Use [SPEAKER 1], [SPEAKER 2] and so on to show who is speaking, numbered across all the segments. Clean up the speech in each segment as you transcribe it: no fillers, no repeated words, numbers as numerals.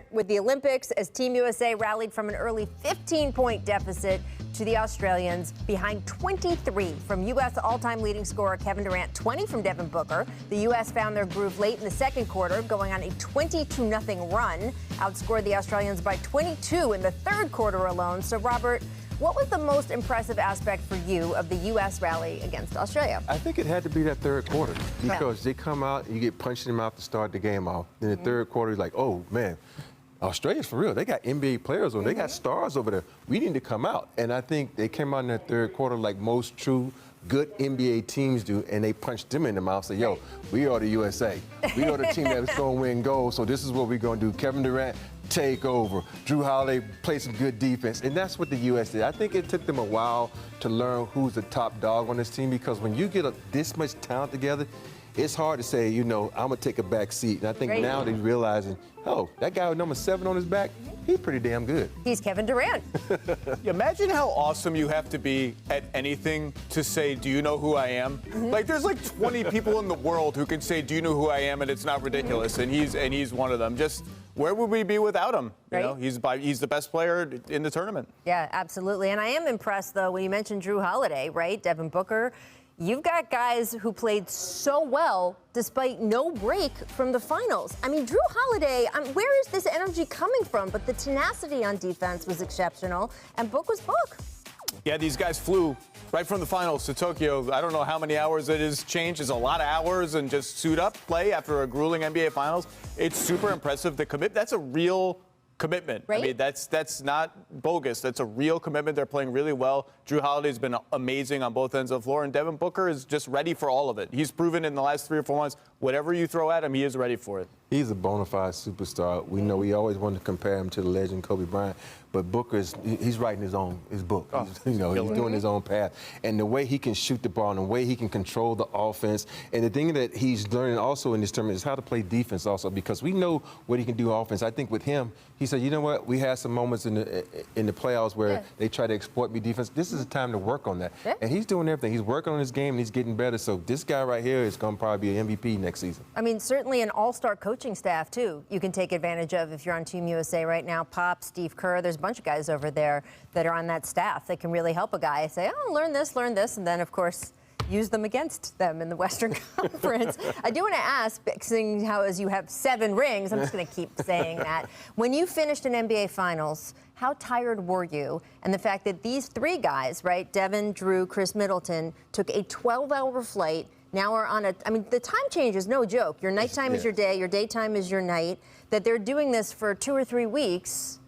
[SPEAKER 1] start with the Olympics as Team USA rallied from an early 15-point deficit to the Australians behind 23 from U.S. all-time leading scorer Kevin Durant, 20 from Devin Booker. The U.S. found their groove late in the second quarter, going on a 22-0 run, outscored the Australians by 22 in the third quarter alone. So, Robert, what was the most impressive aspect for you of the U.S. rally against Australia?
[SPEAKER 2] I think it had to be that third quarter because they come out and you get punched in the mouth to start the game off. Then the third quarter, you're like, oh, man, Australia's for real. They got NBA players on. They got stars over there. We need to come out. And I think they came out in that third quarter like most true good NBA teams do, and they punched them in the mouth and say, yo, we are the USA. We are the team that's going to win gold, so this is what we're going to do. Kevin Durant, take over. Drew Holiday played some good defense, and that's what the U.S. did. I think it took them a while to learn who's the top dog on this team because when you get this much talent together, it's hard to say, you know, I'm going to take a back seat. And I think now they're realizing, oh, that guy with number 7 on his back, he's pretty damn good.
[SPEAKER 1] He's Kevin Durant.
[SPEAKER 3] Imagine how awesome you have to be at anything to say, do you know who I am? Like, there's like 20 people in the world who can say, do you know who I am? And it's not ridiculous. And he's one of them. Just where would we be without him? You know, he's the best player in the tournament. Yeah,
[SPEAKER 1] absolutely. And I am impressed, though, when you mentioned Drew Holiday, right? Devin Booker. You've got guys who played so well despite no break from the finals. I mean, Drew Holiday, where is this energy coming from? But the tenacity on defense was exceptional, and Book was Book.
[SPEAKER 3] Yeah, these guys flew right from the finals to Tokyo. I don't know how many hours it is changed. It's a lot of hours and just suit up, play after a grueling NBA finals. It's super impressive. The that's a real commitment. I mean, that's not bogus. That's a real commitment. They're playing really well. Drew Holiday's been amazing on both ends of the floor, and Devin Booker is just ready for all of it. He's proven in the last 3 or 4 months, whatever you throw at him, he is ready for it.
[SPEAKER 2] He's a bona fide superstar. We know we always wanted to compare him to the legend Kobe Bryant, but he's writing his book. Oh, he's doing his own path. And the way he can shoot the ball and the way he can control the offense. And the thing that he's learning also in this tournament is how to play defense also, because we know what he can do offense. I think with him, he said, you know what, we had some moments in the playoffs where they try to exploit me defense. This is a time to work on that. And he's doing everything. He's working on his game and he's getting better. So this guy right here is going to probably be an MVP next season.
[SPEAKER 1] I mean, certainly an all-star coaching staff, too, you can take advantage of if you're on Team USA right now. Pop, Steve Kerr, there's a bunch of guys over there that are on that staff that can really help a guy say, oh, learn this, and then, of course, use them against them in the Western Conference. I do want to ask, seeing how as you have 7 rings, I'm just going to keep saying that. When you finished an NBA Finals, how tired were you? And the fact that these 3 guys, right, Devin, Drew, Chris Middleton, took a 12-hour flight, now are on I mean, the time change is no joke. Your nighttime is your day, your daytime is your night. That they're doing this for 2 or 3 weeks.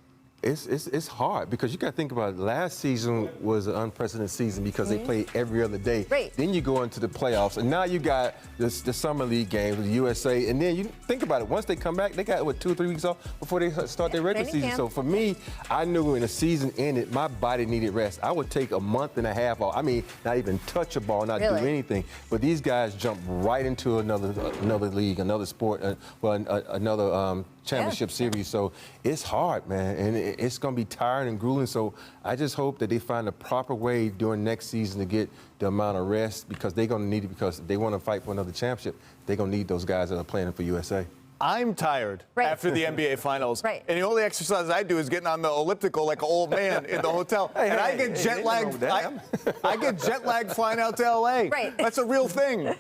[SPEAKER 2] It's hard because you got to think about it. Last season was an unprecedented season because they played every other day. Then you go into the playoffs, and now you got the Summer League games with the USA. And then you think about it. Once they come back, they got, 2 or 3 weeks off before they start their regular season. So for me, I knew when the season ended, my body needed rest. I would take a month and a half off. I mean, not even touch a ball, not do anything. But these guys jump right into another league, another sport, another championship series. So it's hard, man, and it's going to be tiring and grueling. So I just hope that they find the proper way during next season to get the amount of rest because they're going to need it because they want to fight for another championship. They're going to need those guys that are playing for USA.
[SPEAKER 3] I'm tired after the NBA Finals. And the only exercise I do is getting on the elliptical like an old man in the hotel. And I get jet lagged. I get jet lagged flying out to LA. That's a real thing.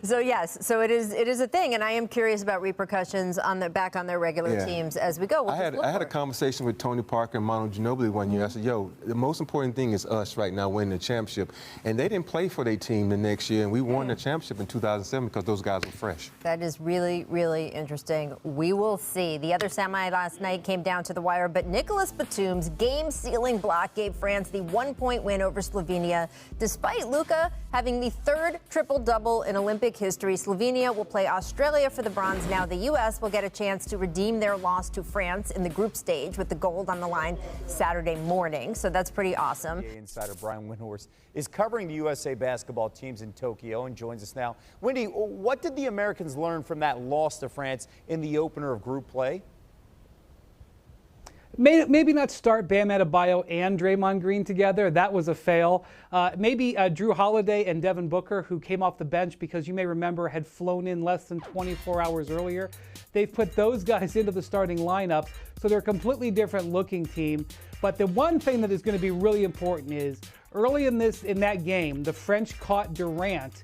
[SPEAKER 1] So yes, so it is a thing, and I am curious about repercussions back on their regular teams as we go.
[SPEAKER 2] I had a conversation with Tony Parker and Manu Ginobili one year. I said, yo, the most important thing is us right now winning the championship. And they didn't play for their team the next year, and we won the championship in 2007 because those guys were fresh.
[SPEAKER 1] That is really, really interesting. We will see. The other semi last night came down to the wire, but Nicolas Batum's game-sealing block gave France the 1-point win over Slovenia. Despite Luka having the 3rd triple-double in Olympic history, Slovenia will play Australia for the bronze. Now the U.S. will get a chance to redeem their loss to France in the group stage with the gold on the line Saturday morning. So that's pretty awesome.
[SPEAKER 4] Insider Brian Windhorst is covering the USA basketball teams in Tokyo and joins us now. Wendy, what did the Americans learn from that loss to France in the opener of group play?
[SPEAKER 5] Maybe not start Bam Adebayo and Draymond Green together. That was a fail. Maybe Drew Holiday and Devin Booker, who came off the bench because you may remember had flown in less than 24 hours earlier. They've put those guys into the starting lineup, so they're a completely different looking team. But the one thing that is going to be really important is early in that game, the French caught Durant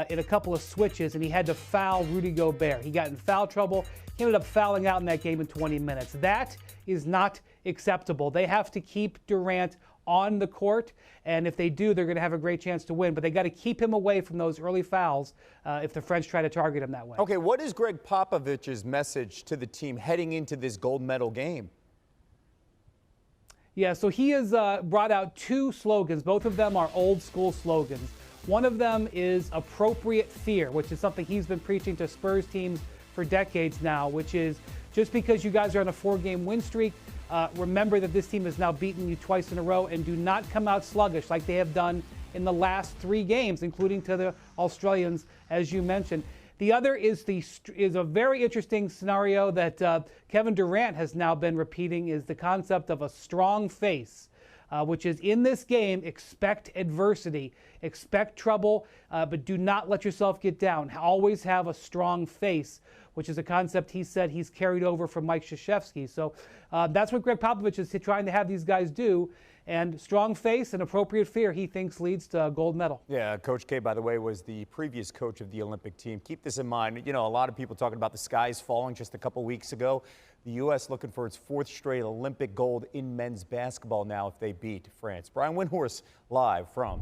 [SPEAKER 5] in a couple of switches, and he had to foul Rudy Gobert. He got in foul trouble. He ended up fouling out in that game in 20 minutes. That is not acceptable. They have to keep Durant on the court, and if they do, they're going to have a great chance to win. But they got to keep him away from those early fouls if the French try to target him that way.
[SPEAKER 4] Okay, what is Greg Popovich's message to the team heading into this gold medal game?
[SPEAKER 5] Yeah, so he has brought out two slogans. Both of them are old school slogans. One of them is appropriate fear, which is something he's been preaching to Spurs teams for decades now, which is just because you guys are on a 4-game win streak, remember that this team has now beaten you twice in a row, and do not come out sluggish like they have done in the last 3 games, including to the Australians, as you mentioned. The other is a very interesting scenario that Kevin Durant has now been repeating, is the concept of a strong face, which is in this game, expect adversity, expect trouble, but do not let yourself get down. Always have a strong face, which is a concept he said he's carried over from Mike Krzyzewski. So that's what Greg Popovich is trying to have these guys do. And strong face and appropriate fear, he thinks, leads to a gold medal.
[SPEAKER 4] Yeah, Coach K, by the way, was the previous coach of the Olympic team. Keep this in mind. You know, a lot of people talking about the skies falling just a couple weeks ago. The U.S. looking for its 4th straight Olympic gold in men's basketball now if they beat France. Brian Windhorst live from